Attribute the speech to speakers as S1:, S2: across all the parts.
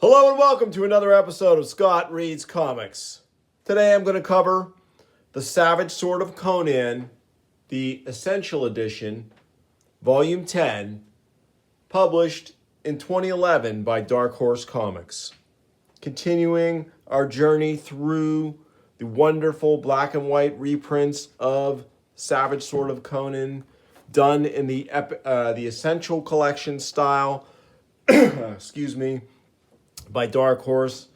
S1: Hello and welcome to another episode of Scott Reads Comics. Today I'm going to cover The Savage Sword of Conan, the Essential Edition, Volume 10, published in 2011 by Dark Horse Comics. Continuing our journey through the wonderful black and white reprints of Savage Sword of Conan, done in the Essential Collection style, by Dark Horse.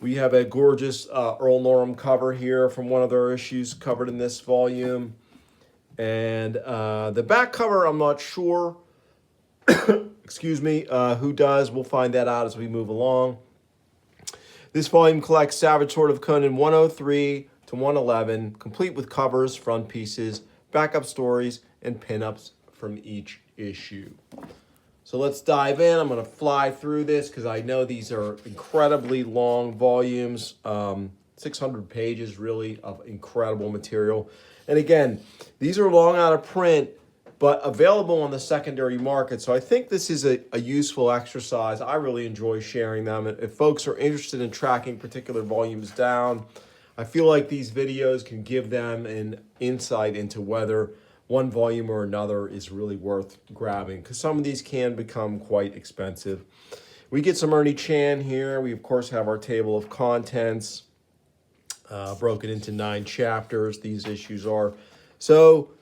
S1: We have a gorgeous Earl Norham cover here from one of their issues covered in this volume. And the back cover, I'm not sure, who does. We'll find that out as we move along. This volume collects Savage Sword of Conan 103 to 111, complete with covers, front pieces, backup stories, and pinups from each issue. So let's dive in. I'm going to fly through this because I know these are incredibly long volumes, 600 pages really of incredible material. And again, these are long out of print, but available on the secondary market. So I think this is a useful exercise. I really enjoy sharing them. If folks are interested in tracking particular volumes down, I feel like these videos can give them an insight into whether one volume or another is really worth grabbing, because some of these can become quite expensive. We get some Ernie Chan here. We, of course, have our table of contents broken into 9 chapters. These issues are. So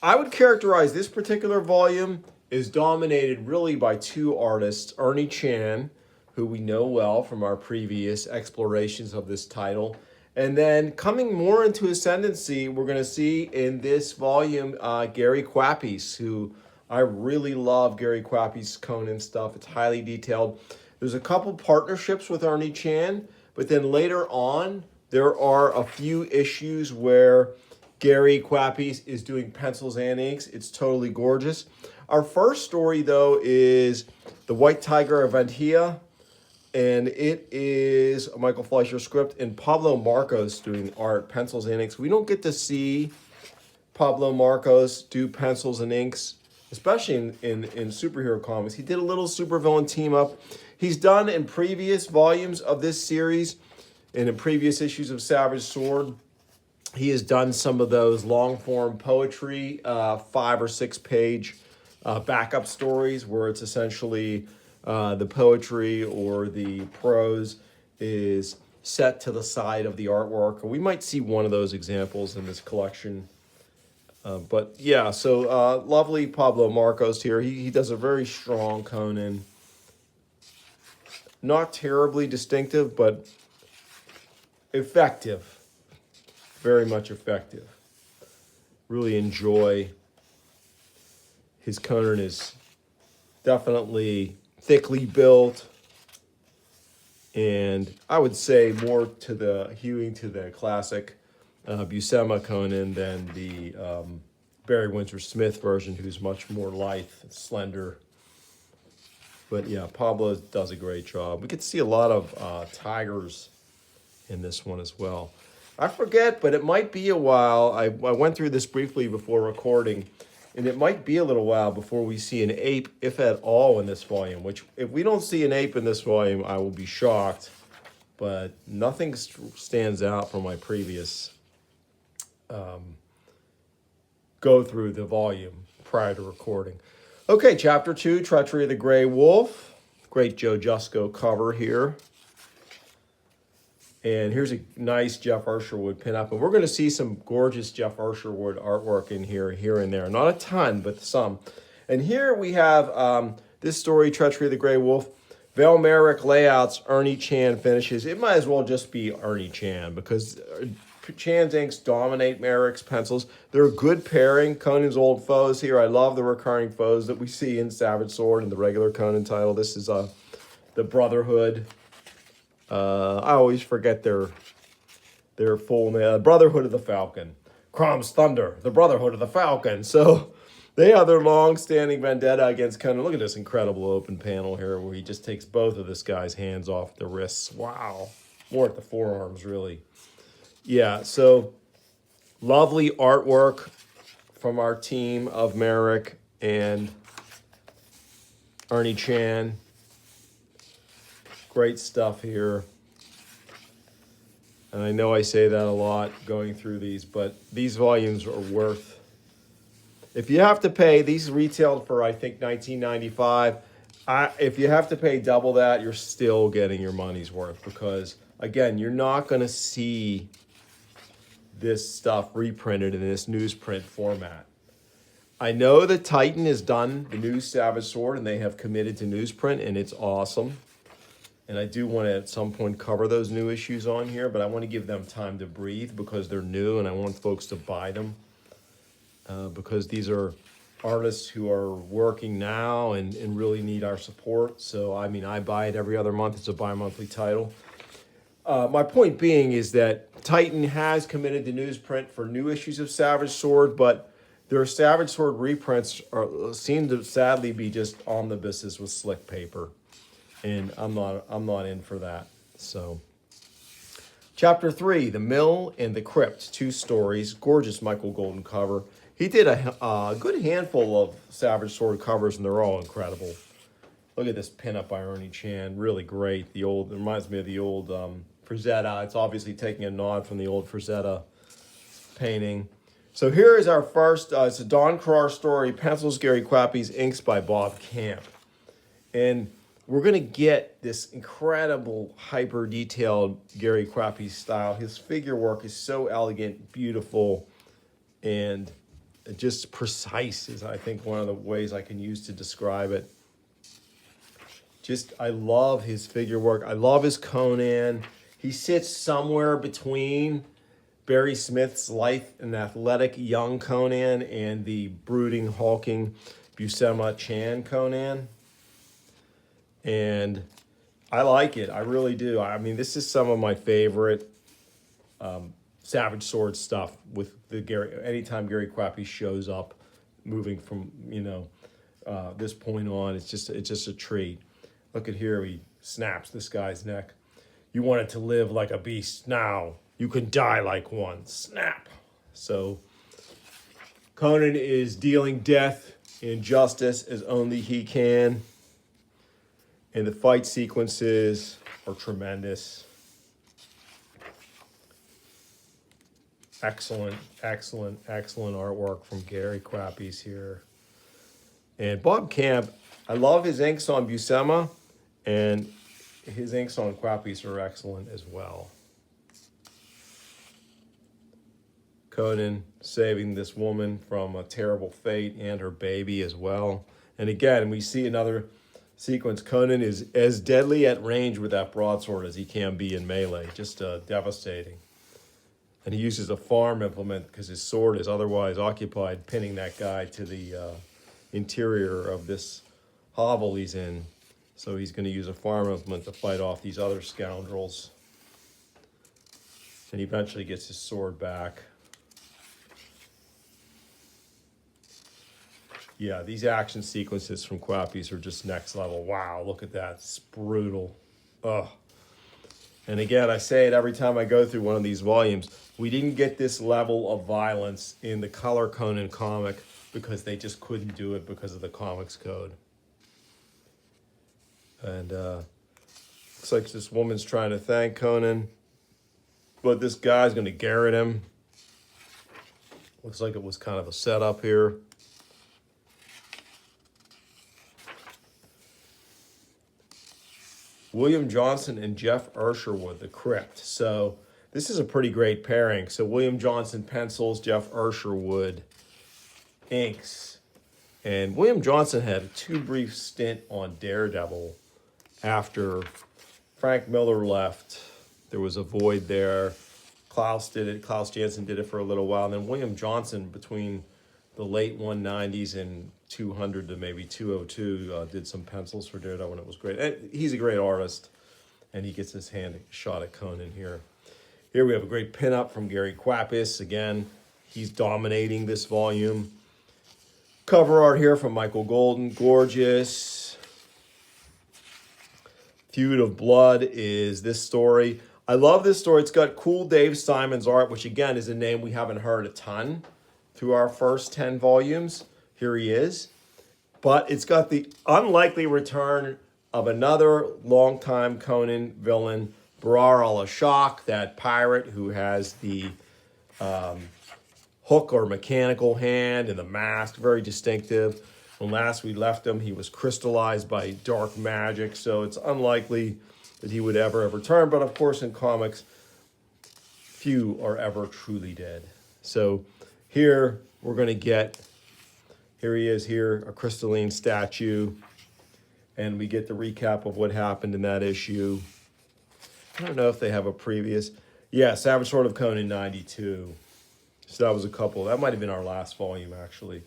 S1: I would characterize this particular volume is dominated really by 2 artists, Ernie Chan, who we know well from our previous explorations of this title. And then coming more into ascendancy, we're going to see in this volume Gary Kwapis, who I really love Gary Kwapis' Conan stuff. It's highly detailed. There's a couple partnerships with Ernie Chan, but then later on, there are a few issues where Gary Kwapis is doing pencils and inks. It's totally gorgeous. Our first story, though, is The White Tiger of Antioch. And it is a Michael Fleischer script and Pablo Marcos doing art, pencils and inks. We don't get to see Pablo Marcos do pencils and inks, especially in superhero comics. He did a little supervillain team up. He's done in previous volumes of this series and in previous issues of Savage Sword. He has done some of those long form poetry, 5 or 6 page backup stories where it's essentially the poetry or the prose is set to the side of the artwork. We might see one of those examples in this collection. But yeah, so lovely Pablo Marcos here. He does a very strong Conan. Not terribly distinctive, but effective. Very much effective. Really enjoy his Conan. Is definitely thickly built, and I would say more to the hewing to the classic Buscema Conan than the Barry Windsor Smith version, who's much more lithe, slender. But yeah, Pablo does a great job. We get to see a lot of tigers in this one as well. I forget, but it might be a while. I went through this briefly before recording. And it might be a little while before we see an ape, if at all, in this volume. Which, if we don't see an ape in this volume, I will be shocked. But nothing stands out from my previous go through the volume prior to recording. Okay, Chapter 2, Treachery of the Grey Wolf. Great Joe Jusko cover here. And here's a nice Jeff Ursherwood pinup. And we're going to see some gorgeous Jeff Ursherwood artwork in here and there. Not a ton, but some. And here we have this story, Treachery of the Grey Wolf. Val Merrick layouts, Ernie Chan finishes. It might as well just be Ernie Chan because Chan's inks dominate Merrick's pencils. They're a good pairing. Conan's old foes here. I love the recurring foes that we see in Savage Sword and the regular Conan title. This is the Brotherhood. I always forget their full name. Brotherhood of the Falcon. Crom's Thunder, the Brotherhood of the Falcon. So they have their long-standing vendetta against Conan. Look at this incredible open panel here where he just takes both of this guy's hands off the wrists. Wow. More at the forearms, really. Yeah, so lovely artwork from our team of Merrick and Ernie Chan. Great stuff here. And I know I say that a lot going through these, but these volumes are worth. If you have to pay, these retailed for I think $19.95. If you have to pay double that, you're still getting your money's worth because again, you're not going to see this stuff reprinted in this newsprint format. I know that Titan has done the new Savage Sword and they have committed to newsprint and it's awesome. And I do want to at some point cover those new issues on here, but I want to give them time to breathe because they're new and I want folks to buy them because these are artists who are working now and really need our support. So, I mean, I buy it every other month. It's a bi-monthly title. My point being is that Titan has committed to newsprint for new issues of Savage Sword, but their Savage Sword reprints seem to sadly be just omnibuses with slick paper. And I'm not in for that. So, Chapter 3, The Mill and the Crypt, 2 stories, gorgeous Michael Golden cover. He did a good handful of Savage Sword covers, and they're all incredible. Look at this pinup by Ernie Chan, really great. It reminds me of the old Frazetta. It's obviously taking a nod from the old Frazetta painting. So here is our first, it's a Don Carrar story, pencils Gary Quappies, inks by Bob Camp. And we're going to get this incredible, hyper-detailed Gary Quappies style. His figure work is so elegant, beautiful, and just precise is, I think, one of the ways I can use to describe it. I love his figure work. I love his Conan. He sits somewhere between Barry Smith's lithe and athletic young Conan and the brooding, hulking Buscema Chan Conan. And I like it. I really do. I mean, this is some of my favorite Savage Sword stuff with the anytime Gary Quappies shows up, moving from, this point on, it's just a treat. Look at here, he snaps this guy's neck. You wanted to live like a beast. Now you can die like one. Snap. So Conan is dealing death and justice as only he can. And the fight sequences are tremendous. Excellent, excellent, excellent artwork from Gary Quappies here. And Bob Camp, I love his inks on Buscema, and his inks on Quappies are excellent as well. Conan saving this woman from a terrible fate and her baby as well. And again, we see another sequence. Conan is as deadly at range with that broadsword as he can be in melee. Just devastating. And he uses a farm implement because his sword is otherwise occupied pinning that guy to the interior of this hovel he's in. So he's going to use a farm implement to fight off these other scoundrels. And he eventually gets his sword back. Yeah, these action sequences from Quappies are just next level. Wow, look at that. It's brutal. Ugh. And again, I say it every time I go through one of these volumes. We didn't get this level of violence in the Color Conan comic because they just couldn't do it because of the comics code. And looks like this woman's trying to thank Conan, but this guy's going to garrote him. Looks like it was kind of a setup here. William Johnson and Jeff Ursherwood, The Crypt. So this is a pretty great pairing. So William Johnson pencils, Jeff Ursherwood inks. And William Johnson had a 2 brief stint on Daredevil after Frank Miller left. There was a void there. Klaus did it. Klaus Janson did it for a little while. And then William Johnson, between the late 190s and 200 to maybe 202, did some pencils for Daredevil, and it was great. And he's a great artist, and he gets his hand shot at Conan here. Here we have a great pinup from Gary Quappies. Again, he's dominating this volume. Cover art here from Michael Golden, gorgeous. Feud of Blood is this story. I love this story. It's got cool Dave Simon's art, which again is a name we haven't heard a ton through our first 10 volumes. Here he is. But it's got the unlikely return of another longtime Conan villain, Barar al-Ashaq, that pirate who has the hook or mechanical hand and the mask, very distinctive. When last we left him, he was crystallized by dark magic, so it's unlikely that he would ever return. But of course, in comics, few are ever truly dead. So here we're going to get, here he is here, a crystalline statue, and we get the recap of what happened in that issue. I don't know if they have a previous. Yeah, Savage Sword of Conan 92. So that was a couple. That might have been our last volume, actually.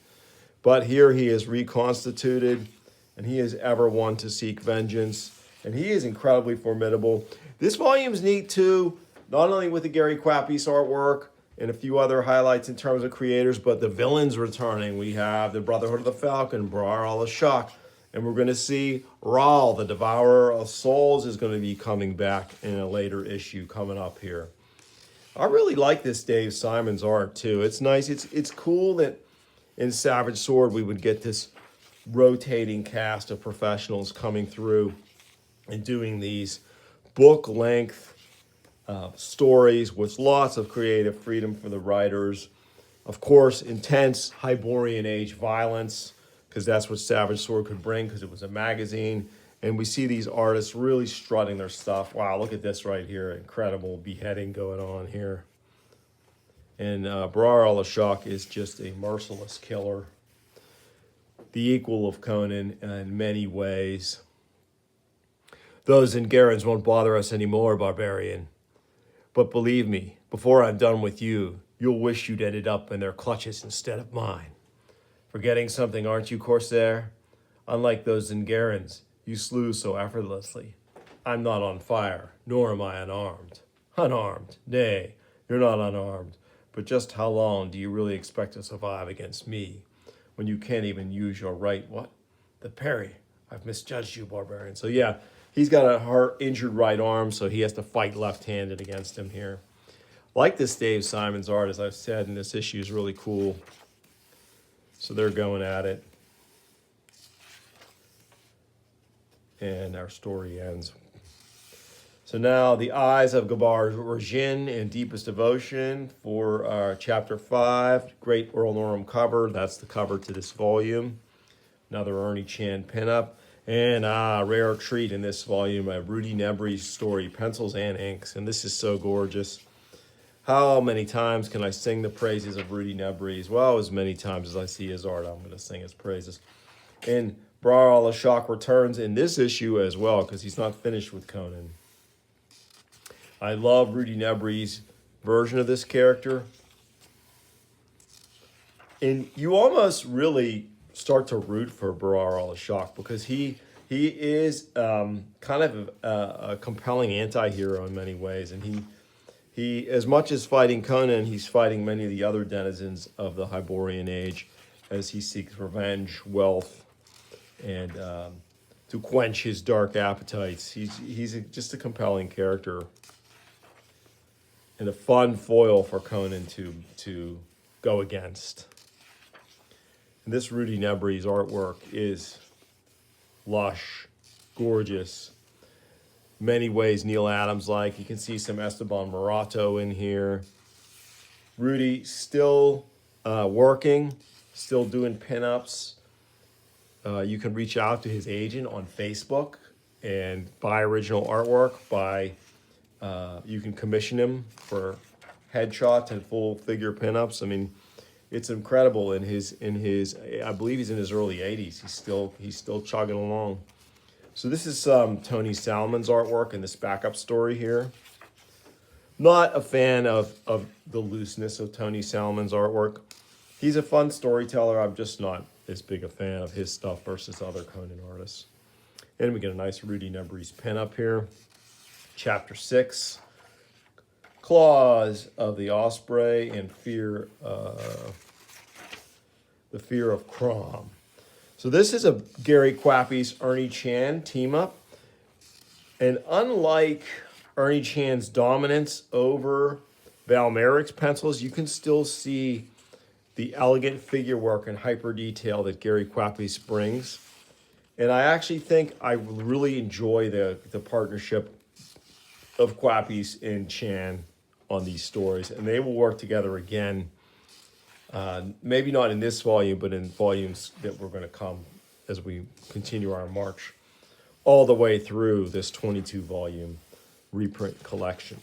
S1: But here he is reconstituted, and he is ever one to seek vengeance, and he is incredibly formidable. This volume's neat, too, not only with the Gary Kwapis artwork and a few other highlights in terms of creators, but the villains returning. We have the Brotherhood of the Falcon, Barar al-Ashaq, and we're going to see Raal, the Devourer of Souls, is going to be coming back in a later issue coming up here. I really like this Dave Simons art, too. It's nice. It's cool that in Savage Sword we would get this rotating cast of professionals coming through and doing these book-length stories with lots of creative freedom for the writers. Of course, intense Hyborian Age violence, because that's what Savage Sword could bring, because it was a magazine. And we see these artists really strutting their stuff. Wow, look at this right here. Incredible beheading going on here. And Barar al-Ashaq is just a merciless killer. The equal of Conan in many ways. Those Zengarans won't bother us anymore, barbarian. But believe me, before I'm done with you, you'll wish you'd ended up in their clutches instead of mine. Forgetting something, aren't you, Corsair? Unlike those Zengarans you slew so effortlessly, I'm not on fire, nor am I unarmed. Unarmed, nay, you're not unarmed. But just how long do you really expect to survive against me when you can't even use your right, what? The parry. I've misjudged you, barbarian. So yeah, he's got a injured right arm, so he has to fight left-handed against him here. Like this Dave Simons art, as I've said, and this issue is really cool. So they're going at it. And our story ends. So now, The Eyes of Gabar Rajin in Deepest Devotion for Chapter 5. Great Earl Norham cover. That's the cover to this volume. Another Ernie Chan pinup. And rare treat in this volume, Rudy Nebry's story, pencils and inks. And this is so gorgeous. How many times can I sing the praises of Rudy Nebry's? Well, as many times as I see his art, I'm going to sing his praises. And Barar al-Ashaq returns in this issue as well, because he's not finished with Conan. I love Rudy Nebry's version of this character. And you almost really start to root for Barar al-Ashaq, because he is kind of a compelling anti-hero in many ways. And he, as much as fighting Conan, he's fighting many of the other denizens of the Hyborian Age as he seeks revenge, wealth, and to quench his dark appetites. He's just a compelling character and a fun foil for Conan to go against. And this Rudy Nebry's artwork is lush, gorgeous. Many ways Neil Adams-like. You can see some Esteban Morato in here. Rudy still working, still doing pinups. You can reach out to his agent on Facebook and buy original artwork. You can commission him for headshots and full figure pinups. I mean, it's incredible. In his I believe he's in his early 80s. He's still chugging along. So this is Tony Salmon's artwork in this backup story here. Not a fan of the looseness of Tony Salmon's artwork. He's a fun storyteller. I'm just not as big a fan of his stuff versus other Conan artists. And we get a nice Rudy Nebry's pinup here. Chapter 6. Claws of the Osprey and the Fear of Crom. So this is a Gary Kwapis Ernie Chan team up. And unlike Ernie Chan's dominance over Val Merrick's pencils, you can still see the elegant figure work and hyper detail that Gary Kwapis brings. And I actually think I really enjoy the partnership of Quappies and Chan on these stories. And they will work together again, maybe not in this volume, but in volumes that we're going to come as we continue our march all the way through this 22 volume reprint collection.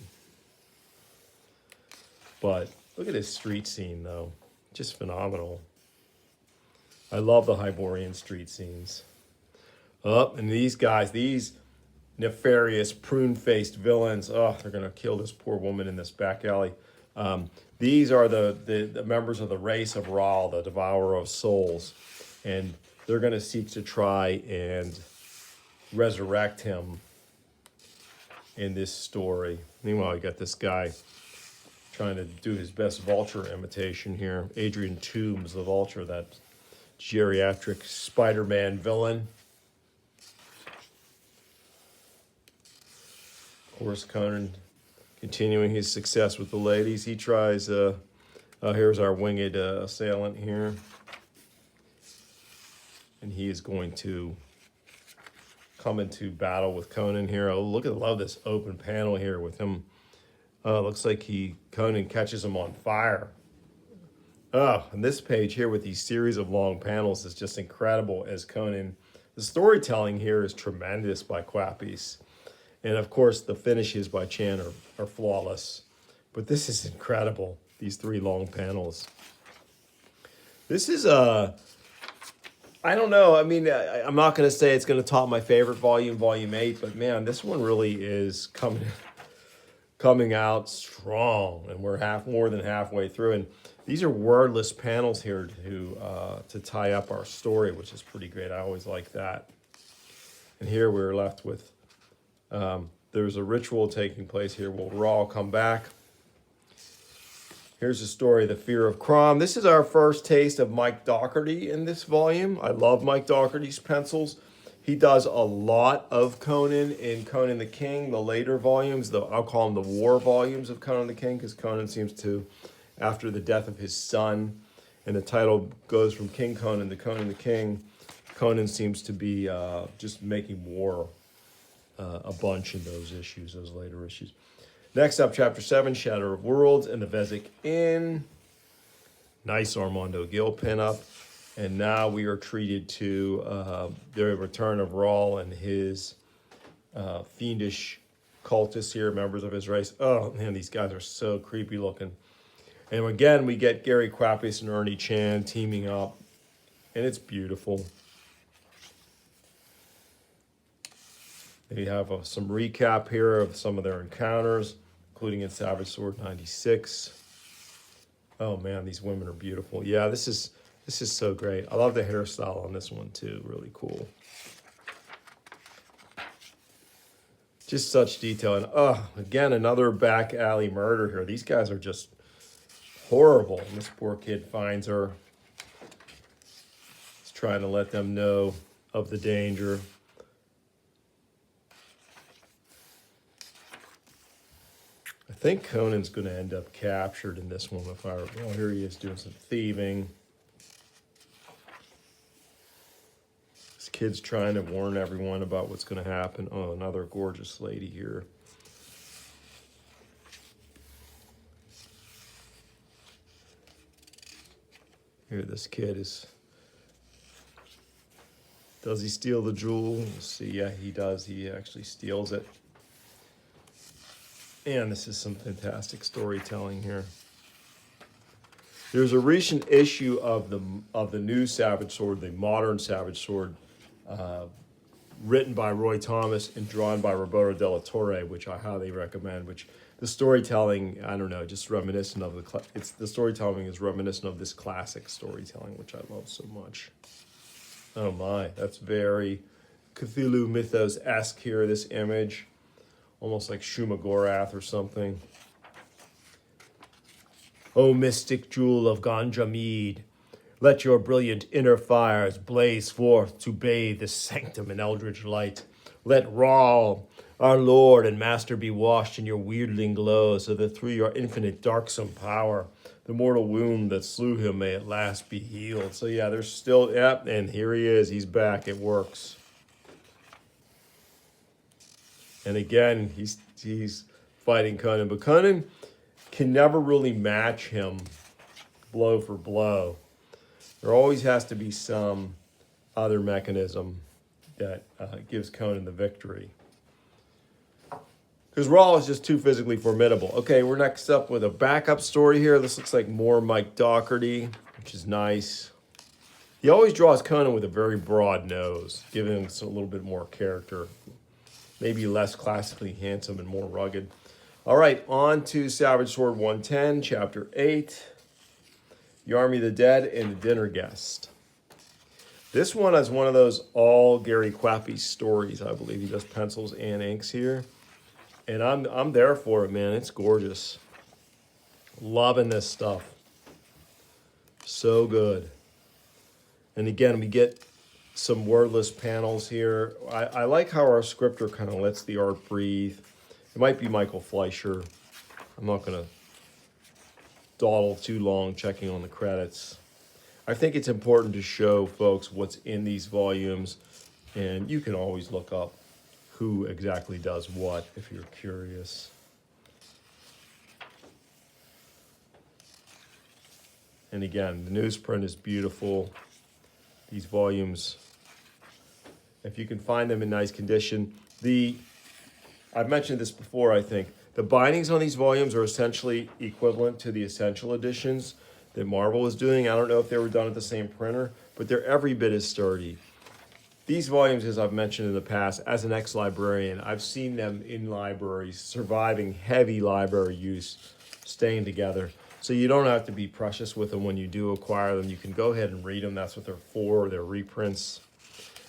S1: But look at this street scene, though. Just phenomenal. I love the Hyborian street scenes. Oh, and these guys, these nefarious, prune-faced villains, oh, they're going to kill this poor woman in this back alley. These are the members of the race of Raal, the devourer of souls. And they're going to seek to try and resurrect him in this story. Meanwhile, you got this guy trying to do his best vulture imitation here. Adrian Toombs, the vulture, that geriatric Spider-Man villain. Of course, Conan continuing his success with the ladies. He tries, here's our winged assailant here. And he is going to come into battle with Conan here. Oh, look at, love this open panel here with him. Looks like Conan catches him on fire. Oh, and this page here with these series of long panels is just incredible as Conan. The storytelling here is tremendous by Quappies. And of course, the finishes by Chan are flawless. But this is incredible, these 3 long panels. This is I don't know. I mean, I'm not going to say it's going to top my favorite volume, volume 8, but man, this one really is coming out strong, and we're more than halfway through. And these are wordless panels here to tie up our story, which is pretty great. I always like that. And here we're left with there's a ritual taking place here. Will Raal come back? Here's the story, The Fear of Crom. This is our first taste of Mike Dougherty in this volume. I love Mike Dougherty's pencils. He does a lot of Conan in Conan the King, the later volumes. I'll call them the war volumes of Conan the King, because Conan seems to, after the death of his son, and the title goes from King Conan to Conan the King, Conan seems to be just making war a bunch in those issues, those later issues. Next up, Chapter 7, Shadow of Worlds and the Vezek Inn. Nice Armando Gil pinup. And now we are treated to the return of Raal and his fiendish cultists here, members of his race. Oh, man, these guys are so creepy looking. And again, we get Gary Quappies and Ernie Chan teaming up. And it's beautiful. They have some recap here of some of their encounters, including in Savage Sword 96. Oh man, these women are beautiful. Yeah, this is so great. I love the hairstyle on this one too. Really cool. Just such detail. And again, another back alley murder here. These guys are just horrible. And this poor kid finds her. He's trying to let them know of the danger. I think Conan's going to end up captured in this one. Here he is doing some thieving. This kid's trying to warn everyone about what's going to happen. Oh, another gorgeous lady here. Here, this kid is... Does he steal the jewel? We'll see. Yeah, he does. He actually steals it. And this is some fantastic storytelling here. There's a recent issue of the new Savage Sword, the modern Savage Sword, written by Roy Thomas and drawn by Roberto Della Torre, which I highly recommend. Which the storytelling, I don't know, just reminiscent of the storytelling is reminiscent of this classic storytelling, which I love so much. Oh my, that's very Cthulhu Mythos-esque here. This image. Almost like Shumagorath or something. O mystic jewel of Ganja mead, let your brilliant inner fires blaze forth to bathe the sanctum in eldritch light. Let Raal, our Lord and Master, be washed in your weirdling glow, so that through your infinite darksome power, the mortal wound that slew him may at last be healed. So yeah, there's still, and here he is. He's back. It works. And again, he's fighting Conan, but Conan can never really match him blow for blow. There always has to be some other mechanism that gives Conan the victory. Because Raw is just too physically formidable. Okay, we're next up with a backup story here. This looks like more Mike Dougherty, which is nice. He always draws Conan with a very broad nose, giving him a little bit more character. Maybe less classically handsome and more rugged. All right, on to Savage Sword 110, Chapter 8. The Army of the Dead and the Dinner Guest. This one is one of those all Gary Quappy stories, I believe. He does pencils and inks here. And I'm there for it, man. It's gorgeous. Loving this stuff. So good. And again, we get some wordless panels here. I like how our scripter kind of lets the art breathe. It might be Michael Fleischer. I'm not going to dawdle too long checking on the credits. I think it's important to show folks what's in these volumes, and you can always look up who exactly does what if you're curious. And again, the newsprint is beautiful. These volumes, if you can find them in nice condition. I've mentioned this before, I think. The bindings on these volumes are essentially equivalent to the Essential editions that Marvel is doing. I don't know if they were done at the same printer, but they're every bit as sturdy. These volumes, as I've mentioned in the past, as an ex-librarian, I've seen them in libraries, surviving heavy library use, staying together. So you don't have to be precious with them when you do acquire them. You can go ahead and read them. That's what they're for. They're reprints.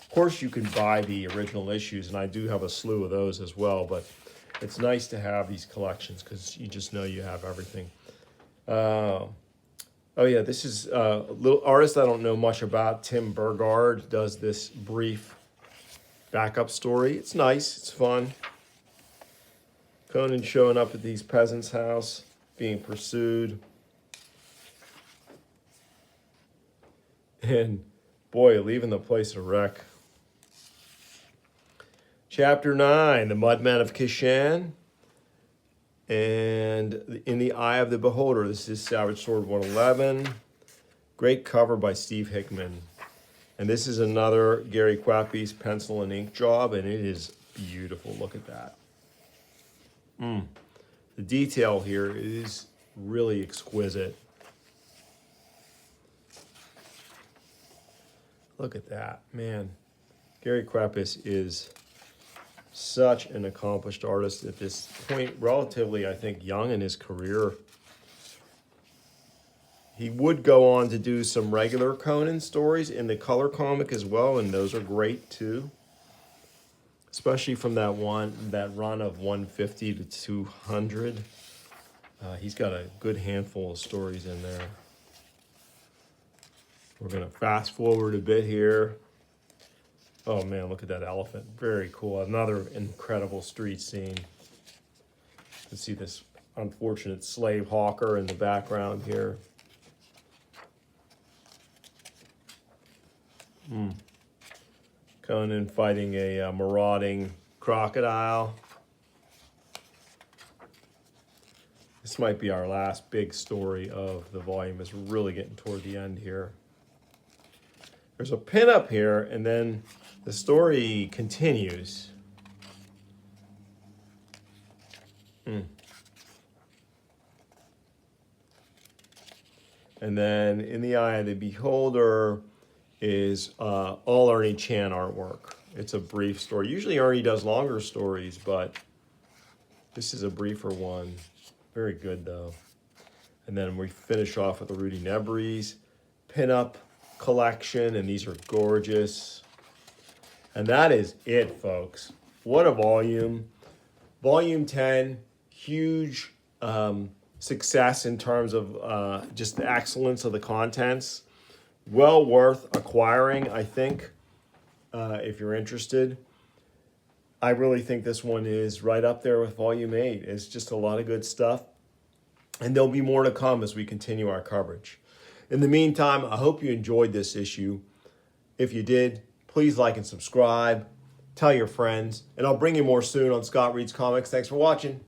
S1: Of course, you can buy the original issues, and I do have a slew of those as well, but it's nice to have these collections because you just know you have everything. Oh yeah, this is a little artist I don't know much about. Tim Burgard does this brief backup story. It's nice, it's fun. Conan showing up at these peasants' house, being pursued. And boy, leaving the place a wreck. Chapter 9, The Mudmen of Kishan. And In the Eye of the Beholder. This is Savage Sword 111. Great cover by Steve Hickman. And this is another Gary Quappy's pencil and ink job, and it is beautiful. Look at that. The detail here is really exquisite. Look at that, man. Gary Quappy is such an accomplished artist at this point, relatively, I think, young in his career. He would go on to do some regular Conan stories in the color comic as well, and those are great too. Especially from that run of 150 to 200. He's got a good handful of stories in there. We're gonna fast forward a bit here. Oh man, look at that elephant. Very cool. Another incredible street scene. You can see this unfortunate slave hawker in the background here. Conan fighting a marauding crocodile. This might be our last big story of the volume. It's really getting toward the end here. There's a pinup here, and then the story continues. And then In the Eye of the Beholder is all Ernie Chan artwork. It's a brief story. Usually Ernie does longer stories, but this is a briefer one. Very good, though. And then we finish off with the Rudy Nebres pinup collection, and these are gorgeous. And that is it, folks. What a volume. Volume 10, huge success in terms of just the excellence of the contents. Well worth acquiring, I think, if you're interested. I really think this one is right up there with Volume 8. It's just a lot of good stuff. And there'll be more to come as we continue our coverage. In the meantime, I hope you enjoyed this issue. If you did, please like and subscribe. tell your friends, and I'll bring you more soon on Scott Reads Comics. Thanks for watching.